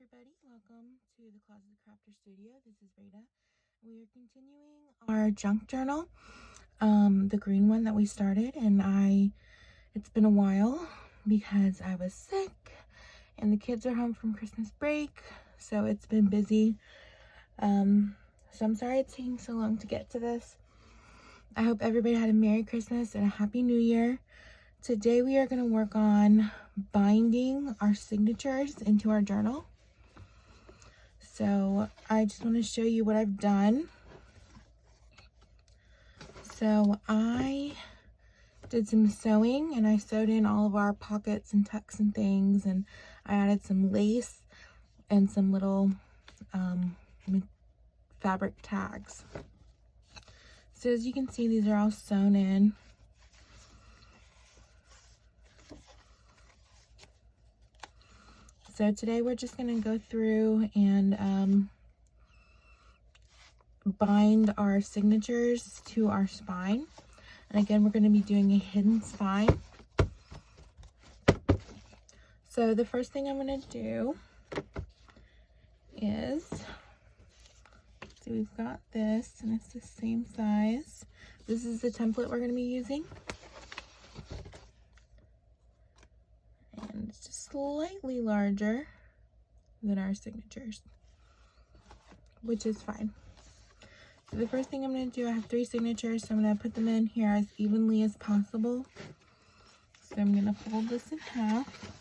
everybody, welcome to the Closet Crafter Studio. This is Rita. We are continuing our junk journal, the green one that we started, and it's been a while because I was sick and the kids are home from Christmas break, so it's been busy. So I'm sorry it's taking so long to get to this. I hope everybody had a Merry Christmas and a Happy New Year. Today we are going to work on binding our signatures into our journal. So I just want to show you what I've done. So I did some sewing and I sewed in all of our pockets and tucks and things, and I added some lace and some little fabric tags. So as you can see, these are all sewn in. So today we're just going to go through and bind our signatures to our spine. And again, we're going to be doing a hidden spine. So the first thing I'm going to do is, so we've got this and it's the same size. This is the template we're going to be using. And it's just slightly larger than our signatures, which is fine. So the first thing I'm going to do, I have 3 signatures, so I'm going to put them in here as evenly as possible. So I'm going to fold this in half.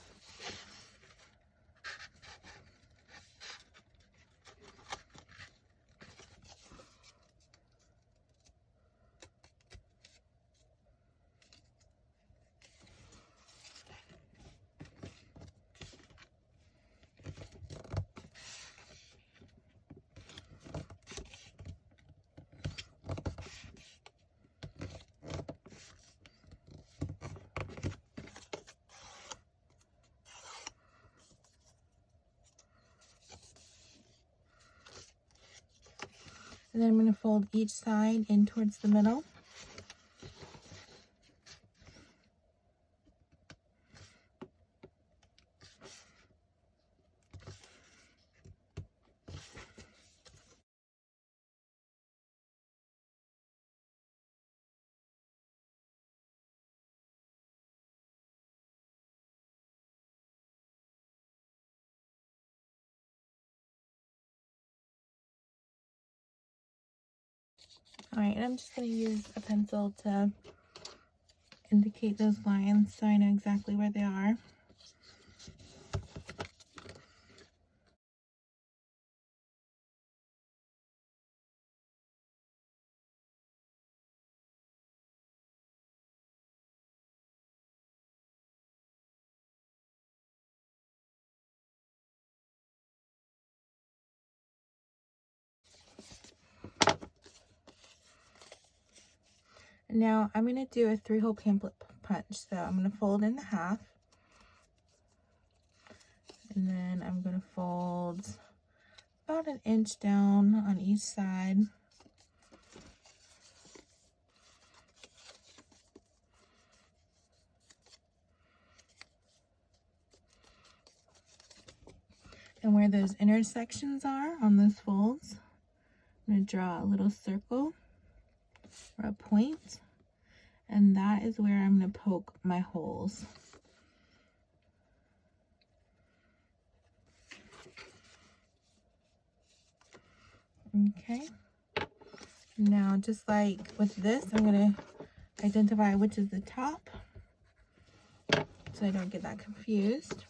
And then I'm going to fold each side in towards the middle. Alright, and I'm just going to use a pencil to indicate those lines so I know exactly where they are. And now I'm going to do a 3-hole pamphlet punch. So I'm going to fold in the half. And then I'm going to fold about 1 inch down on each side. And where those intersections are on those folds, I'm going to draw a little circle or a point, and that is where I'm going to poke my holes. Okay, now just like with this, I'm going to identify which is the top so I don't get that confused.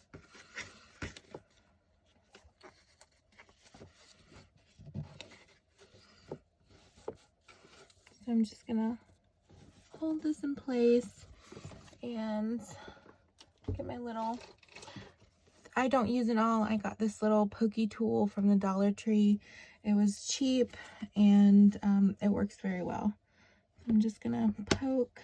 So I'm just going to hold this in place and get my little, I don't use it all. I got this little pokey tool from the Dollar Tree. It was cheap and it works very well. I'm just gonna poke.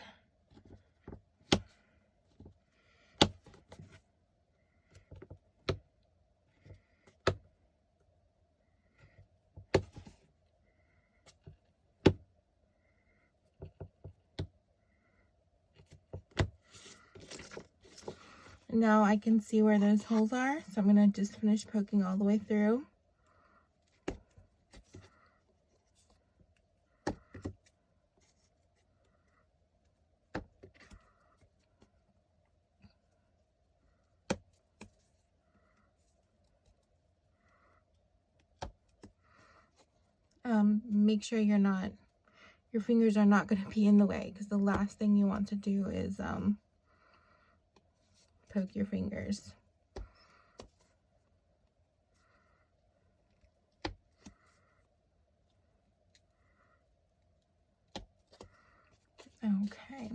Now I can see where those holes are, so I'm going to just finish poking all the way through. Make sure your fingers are not going to be in the way, because the last thing you want to do is poke your fingers. Okay.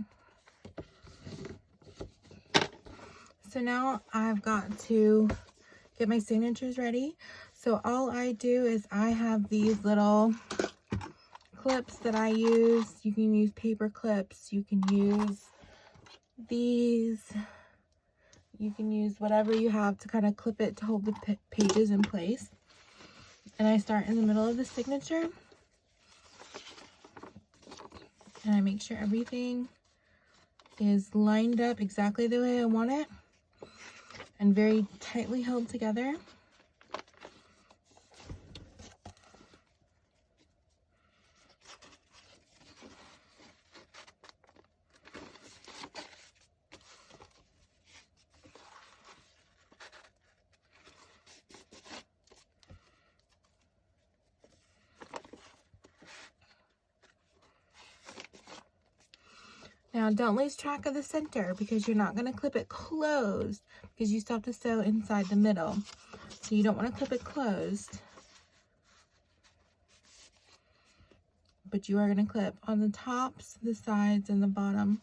So now I've got to get my signatures ready. So all I do is I have these little clips that I use. You can use paper clips. You can use these. You can use whatever you have to kind of clip it to hold the pages in place. And I start in the middle of the signature. And I make sure everything is lined up exactly the way I want it and very tightly held together. Now don't lose track of the center, because you're not going to clip it closed, because you still have to sew inside the middle. So you don't want to clip it closed, but you are going to clip on the tops, the sides, and the bottom.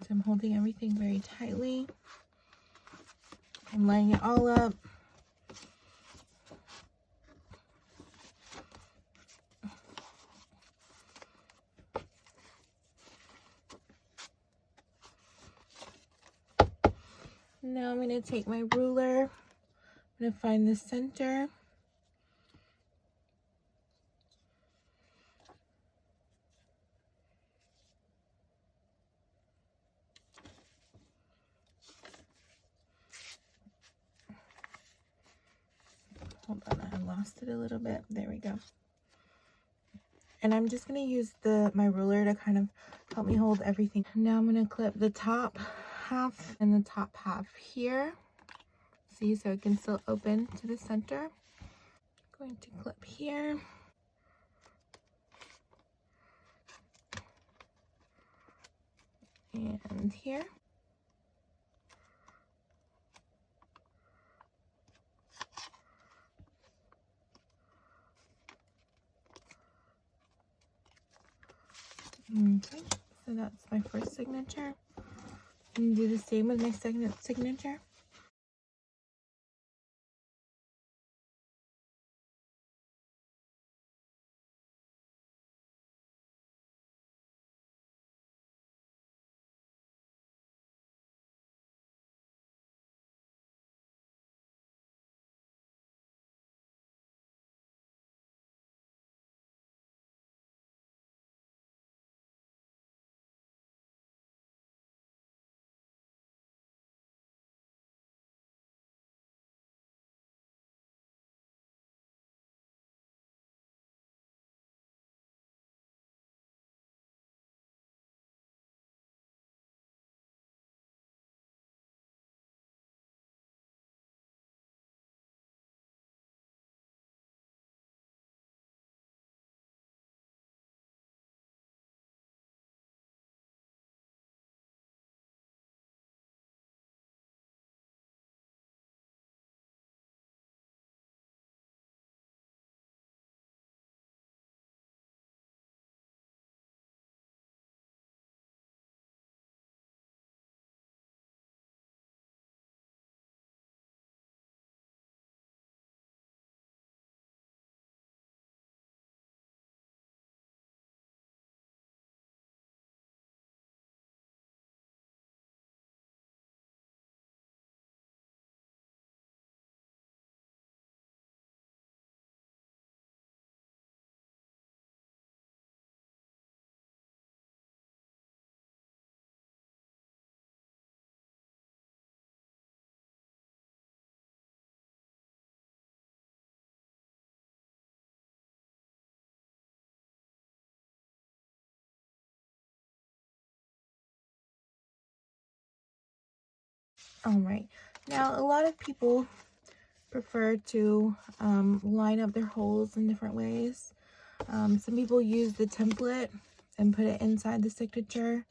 So I'm holding everything very tightly. I'm lining it all up. Now I'm going to take my ruler. I'm going to find the center. Hold on, I lost it a little bit. There we go. And I'm just going to use my ruler to kind of help me hold everything. Now I'm going to clip the top half and the top half here. See, so it can still open to the center. Going to clip here. And here. Okay, so that's my first signature. And do the same with my second signature. All right, now a lot of people prefer to line up their holes in different ways. Some people use the template and put it inside the signature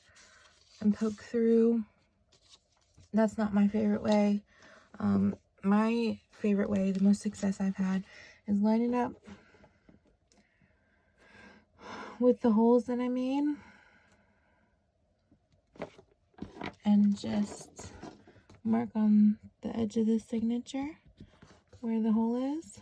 and poke through. That's not my favorite way. My favorite way, the most success I've had, is lining up with the holes that I made and just mark on the edge of the signature where the hole is.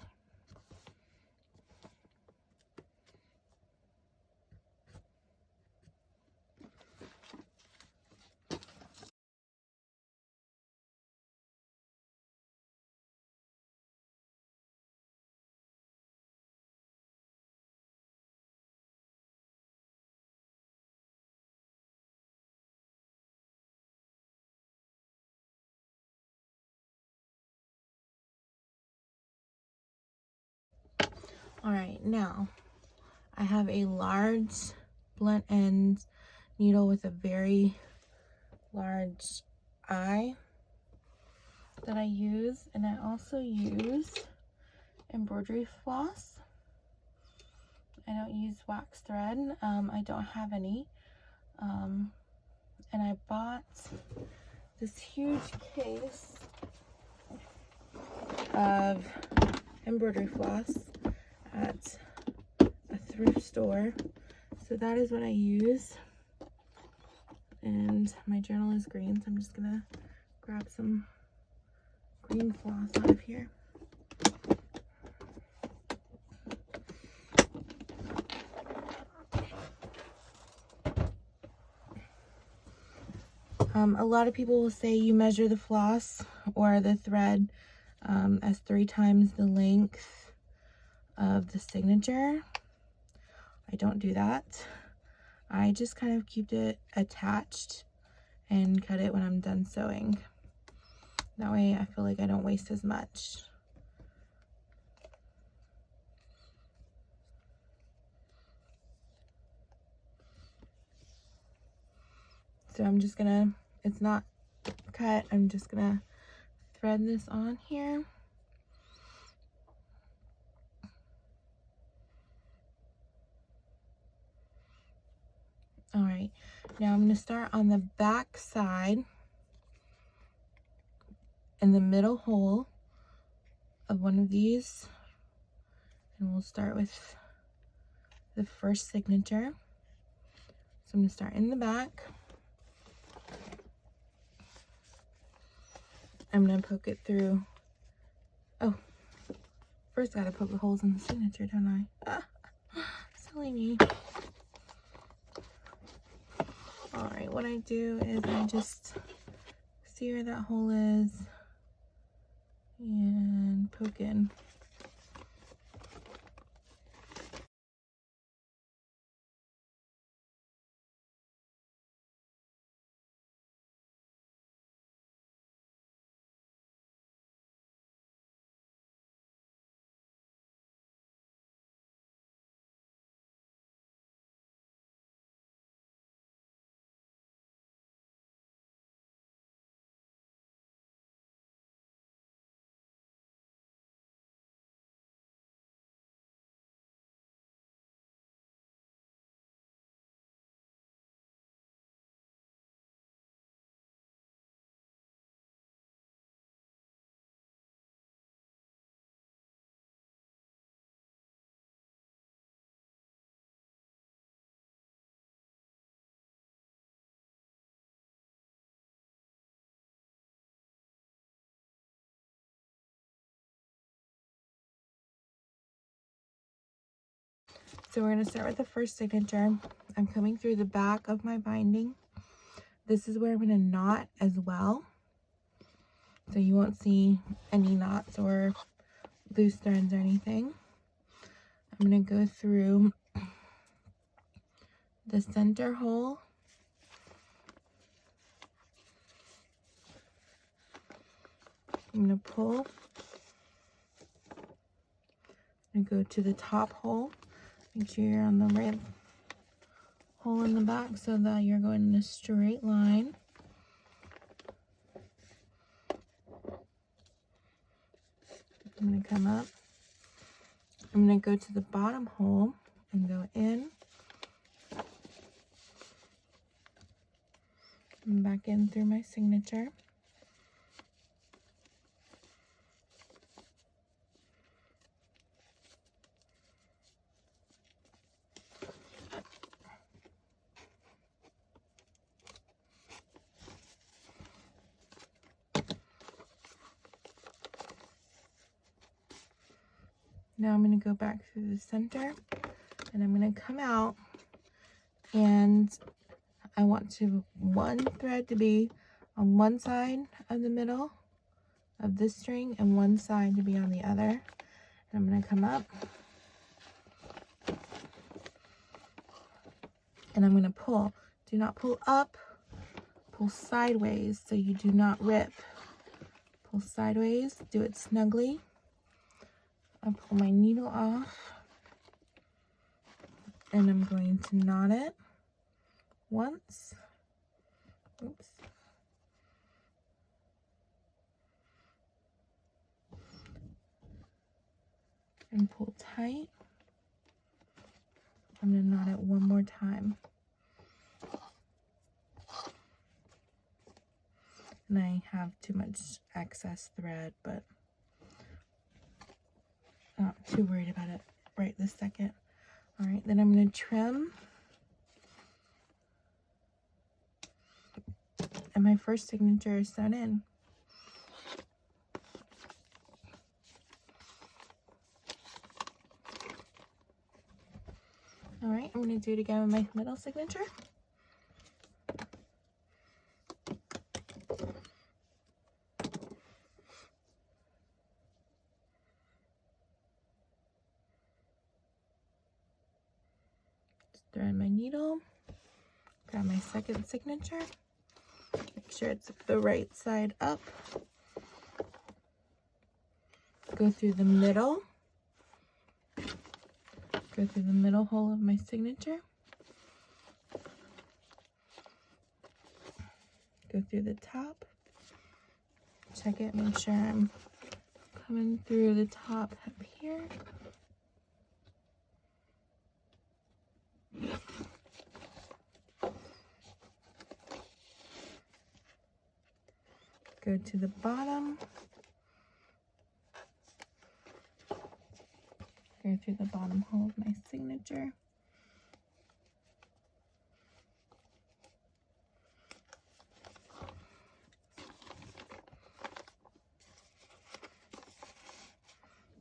All right, now I have a large blunt end needle with a very large eye that I use, and I also use embroidery floss. I don't use wax thread. I don't have any. And I bought this huge case of embroidery floss at a thrift store. So that is what I use. And my journal is green, so I'm just gonna grab some green floss out of here. A lot of people will say you measure the floss or the thread as 3 times the length of the signature. I don't do that. I just kind of keep it attached and cut it when I'm done sewing. That way I feel like I don't waste as much. So I'm just gonna, it's not cut, I'm just gonna thread this on here. All right, now I'm gonna start on the back side in the middle hole of one of these, and we'll start with the first signature. So I'm gonna start in the back. I'm gonna poke it through. Oh, first I gotta poke the holes in the signature, don't I? Silly me. All right, what I do is I just see where that hole is and poke in. So we're gonna start with the first signature. I'm coming through the back of my binding. This is where I'm gonna knot as well. So you won't see any knots or loose threads or anything. I'm gonna go through the center hole. I'm gonna pull and go to the top hole. Make sure you're on the right hole in the back so that you're going in a straight line. I'm going to come up. I'm going to go to the bottom hole and go in. And back in through my signature. Now I'm going to go back through the center and I'm going to come out, and I want one thread to be on one side of the middle of this string and one side to be on the other. And I'm going to come up and I'm going to pull. Do not pull up, pull sideways so you do not rip. Pull sideways, do it snugly. I pull my needle off and I'm going to knot it once. Oops. And pull tight. I'm going to knot it one more time. And I have too much excess thread, but not too worried about it right this second. All right, then I'm going to trim. And my first signature is sewn in. All right, I'm going to do it again with my middle signature. Thread my needle, grab my second signature, make sure it's the right side up, go through the middle, go through the middle hole of my signature, go through the top, check it, make sure I'm coming through the top up here. Go to the bottom, go through the bottom hole of my signature.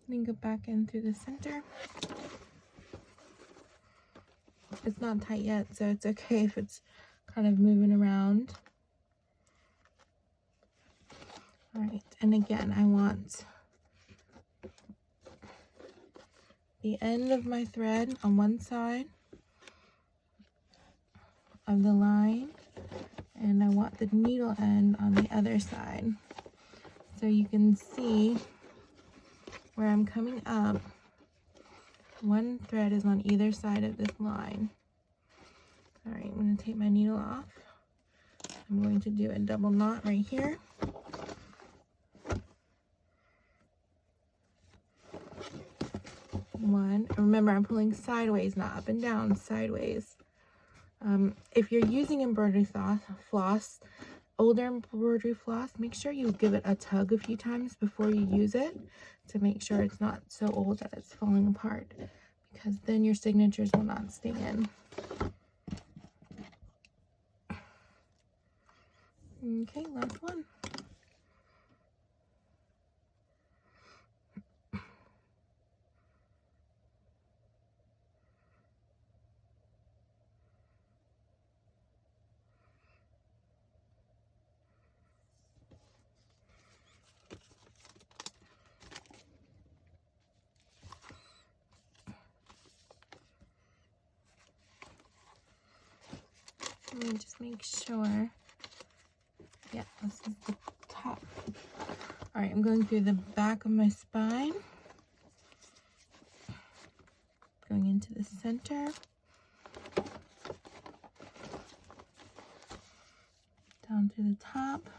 Then go back in through the center. It's not tight yet, so it's okay if it's kind of moving around. All right, and again, I want the end of my thread on one side of the line, and I want the needle end on the other side. So you can see where I'm coming up, one thread is on either side of this line. All right, I'm going to take my needle off. I'm going to do a double knot right here. One. Remember, I'm pulling sideways, not up and down, sideways. If you're using embroidery floss, older embroidery floss, make sure you give it a tug a few times before you use it to make sure it's not so old that it's falling apart, because then your signatures will not stay in. Okay, last one. Let me just make sure. Yeah, this is the top. All right, I'm going through the back of my spine, going into the center, down to the top,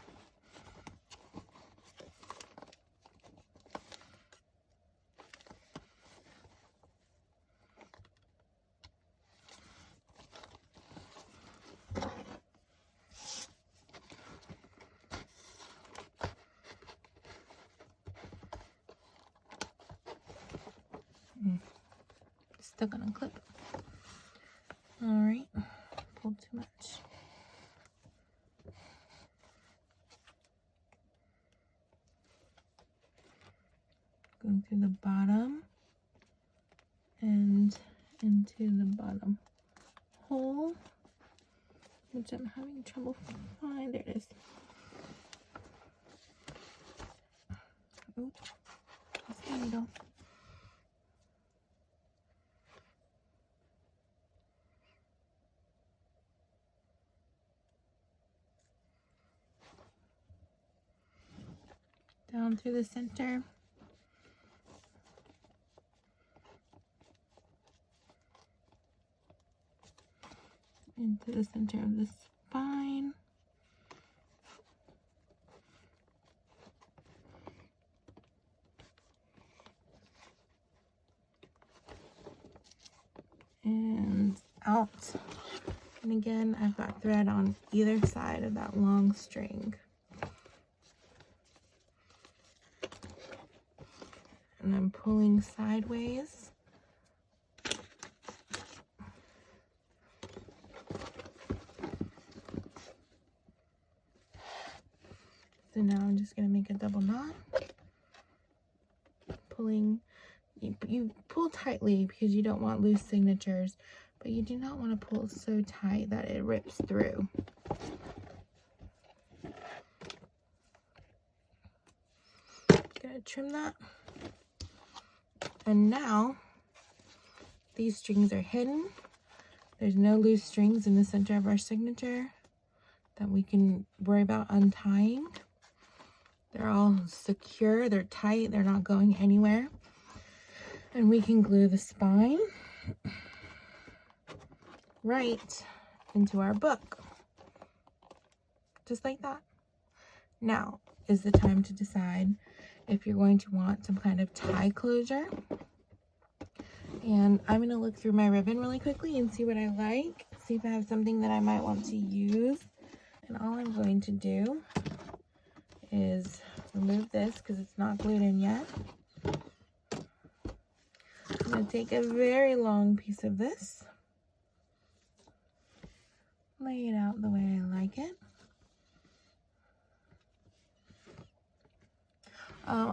still gonna clip. All right, pulled too much. Going through the bottom and into the bottom hole, which I'm having trouble finding. There it is. Oops, that's the needle. Down through the center. Into the center of the spine. And out. And again, I've got thread on either side of that long string. And I'm pulling sideways. So now I'm just going to make a double knot. Pulling, you pull tightly because you don't want loose signatures, but you do not want to pull so tight that it rips through. Gonna trim that. And now these strings are hidden. There's no loose strings in the center of our signature that we can worry about untying. They're all secure, they're tight, they're not going anywhere. And we can glue the spine right into our book. Just like that. Now is the time to decide if you're going to want some kind of tie closure. And I'm going to look through my ribbon really quickly and see what I like. See if I have something that I might want to use. And all I'm going to do is remove this because it's not glued in yet. I'm going to take a very long piece of this, lay it out the way I like it.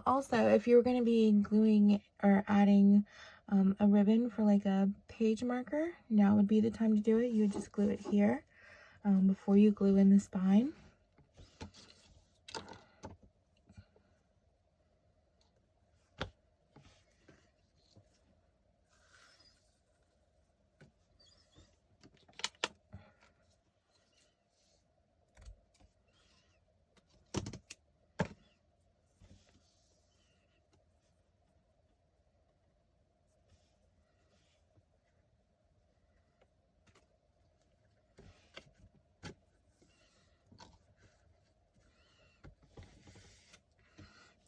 Also, if you're going to be gluing or adding a ribbon for like a page marker, now would be the time to do it. You would just glue it here before you glue in the spine.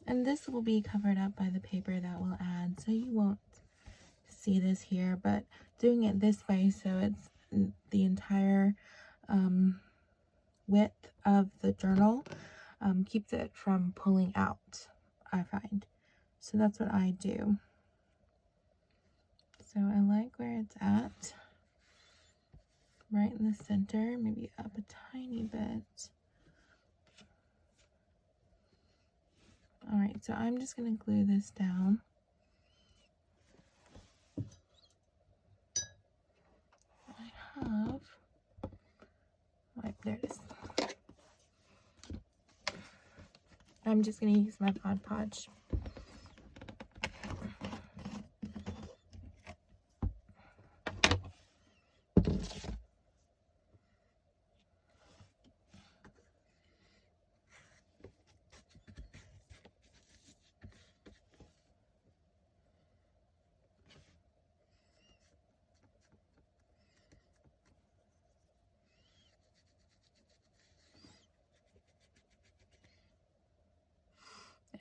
And this will be covered up by the paper that we'll add, so you won't see this here, but doing it this way so it's the entire width of the journal keeps it from pulling out, I find. So that's what I do. So I like where it's at, right in the center, maybe up a tiny bit. All right, so I'm just going to glue this down. I have, right, there it is. I'm just going to use my Mod Podge.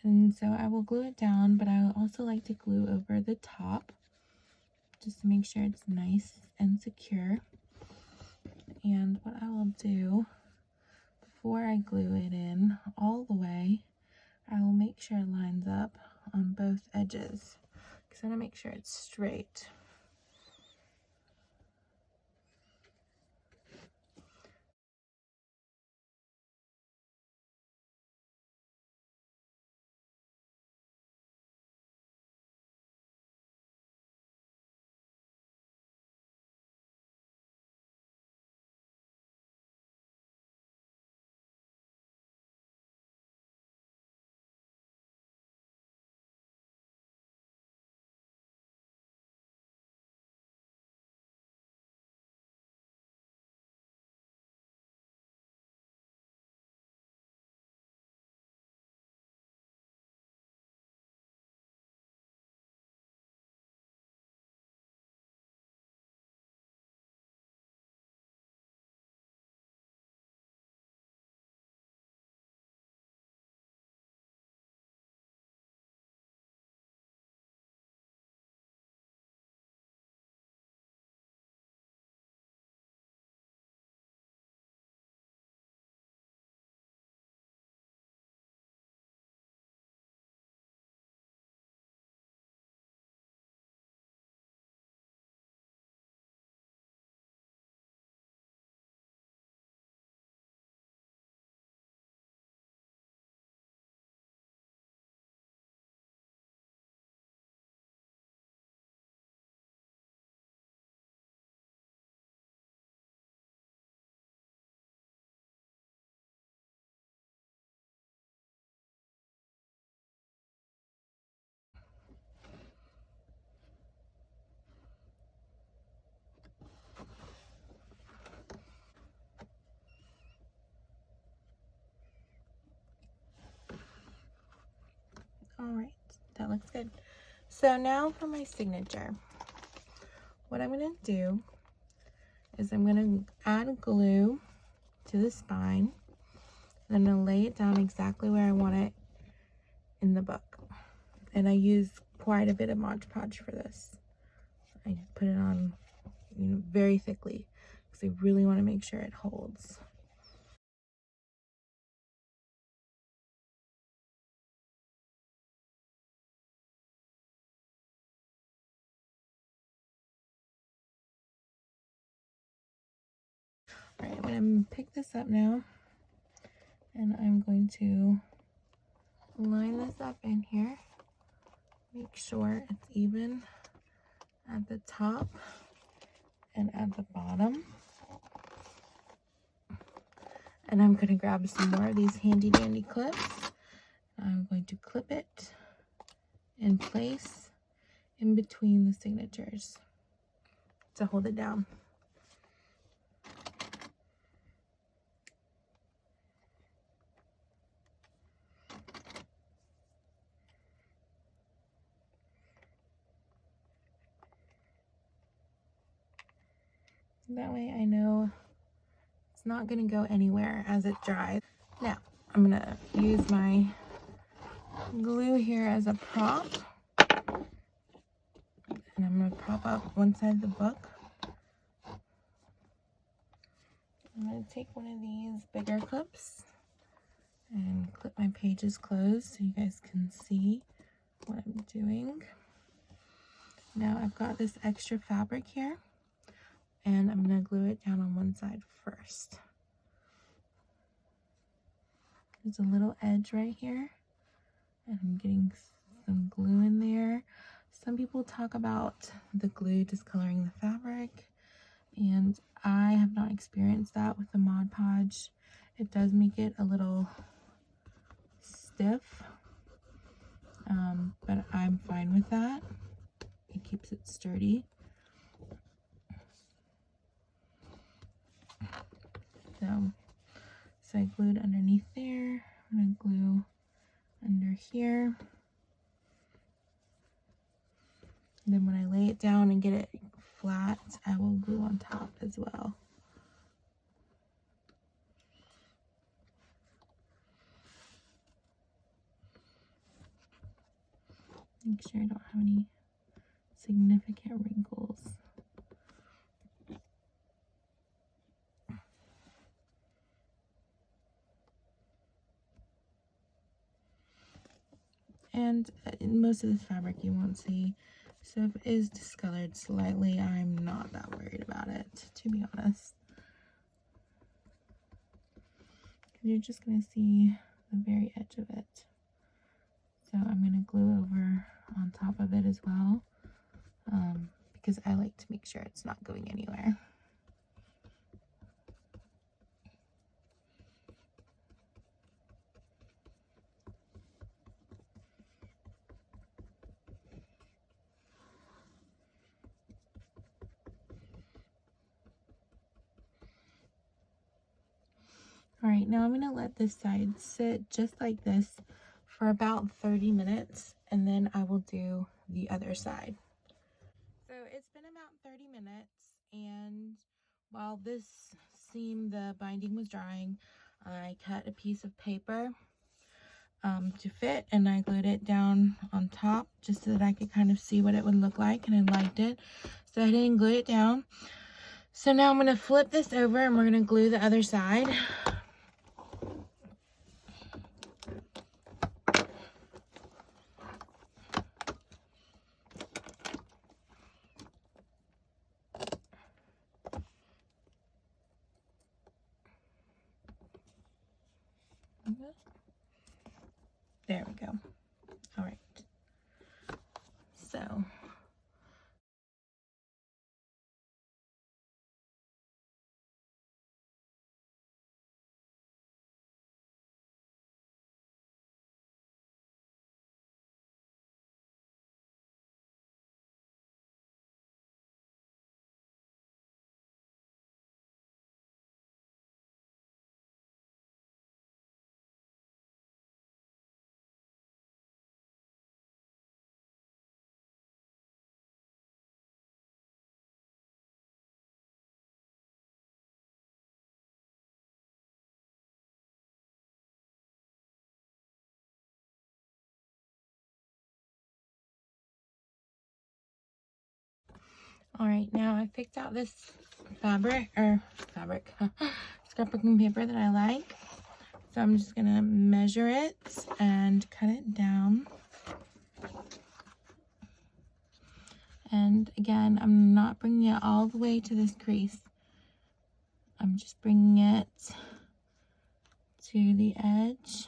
And so I will glue it down, but I also like to glue over the top just to make sure it's nice and secure. And what I will do before I glue it in all the way, I will make sure it lines up on both edges because I want to make sure it's straight. All right, that looks good. So now for my signature. What I'm gonna do is I'm gonna add glue to the spine. And I'm gonna lay it down exactly where I want it in the book. And I use quite a bit of Mod Podge for this. I put it on, very thickly because I really want to make sure it holds. All right, I'm going to pick this up now, and I'm going to line this up in here. Make sure it's even at the top and at the bottom. And I'm going to grab some more of these handy dandy clips. I'm going to clip it in place in between the signatures to hold it down. That way I know it's not going to go anywhere as it dries. Now, I'm going to use my glue here as a prop. And I'm going to prop up one side of the book. I'm going to take one of these bigger clips and clip my pages closed so you guys can see what I'm doing. Now I've got this extra fabric here, and I'm going to glue it down on one side first. There's a little edge right here, and I'm getting some glue in there. Some people talk about the glue discoloring the fabric, and I have not experienced that with the Mod Podge. It does make it a little stiff, but I'm fine with that. It keeps it sturdy. So I glued underneath there. I'm going to glue under here. And then when I lay it down and get it flat, I will glue on top as well. Make sure I don't have any significant wrinkles. And most of this fabric you won't see. So if it is discolored slightly, I'm not that worried about it, to be honest. You're just going to see the very edge of it. So I'm going to glue over on top of it as well, because I like to make sure it's not going anywhere. All right, now I'm going to let this side sit just like this for about 30 minutes, and then I will do the other side. So it's been about 30 minutes, and while this seam, the binding was drying, I cut a piece of paper to fit, and I glued it down on top just so that I could kind of see what it would look like, and I liked it. So I didn't glue it down. So now I'm going to flip this over, and we're going to glue the other side. There we go. All right. So All right, now I picked out this scrapbooking paper that I like. So I'm just gonna measure it and cut it down. And again, I'm not bringing it all the way to this crease. I'm just bringing it to the edge.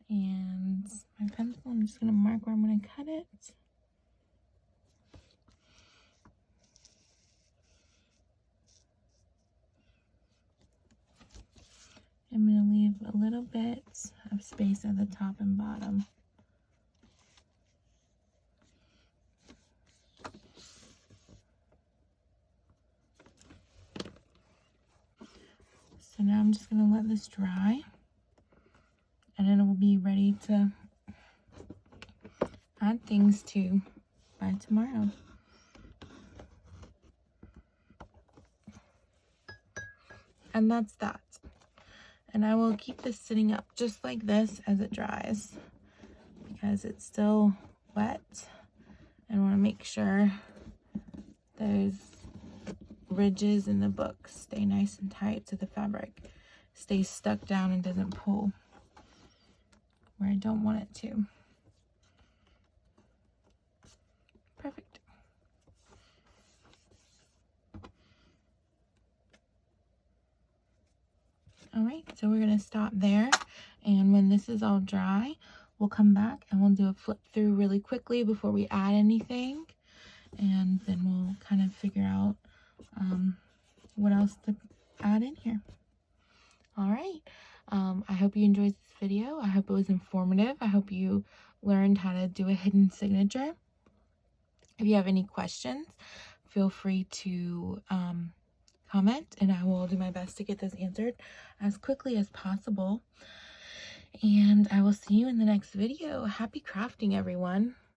And my pencil, I'm just gonna mark where I'm gonna cut it. I'm going to leave a little bit of space at the top and bottom. So now I'm just going to let this dry, and it will be ready to add things to by tomorrow. And that's that. And I will keep this sitting up just like this as it dries, because it's still wet. I want to make sure those ridges in the book stay nice and tight so the fabric stays stuck down and doesn't pull where I don't want it to. Perfect. All right, so we're going to stop there, and when this is all dry, we'll come back and we'll do a flip through really quickly before we add anything, and then we'll kind of figure out what else to add in here. All right, I hope you enjoyed this video. I hope it was informative. I hope you learned how to do a hidden signature. If you have any questions, feel free to comment, and I will do my best to get those answered as quickly as possible. And I will see you in the next video. Happy crafting, everyone.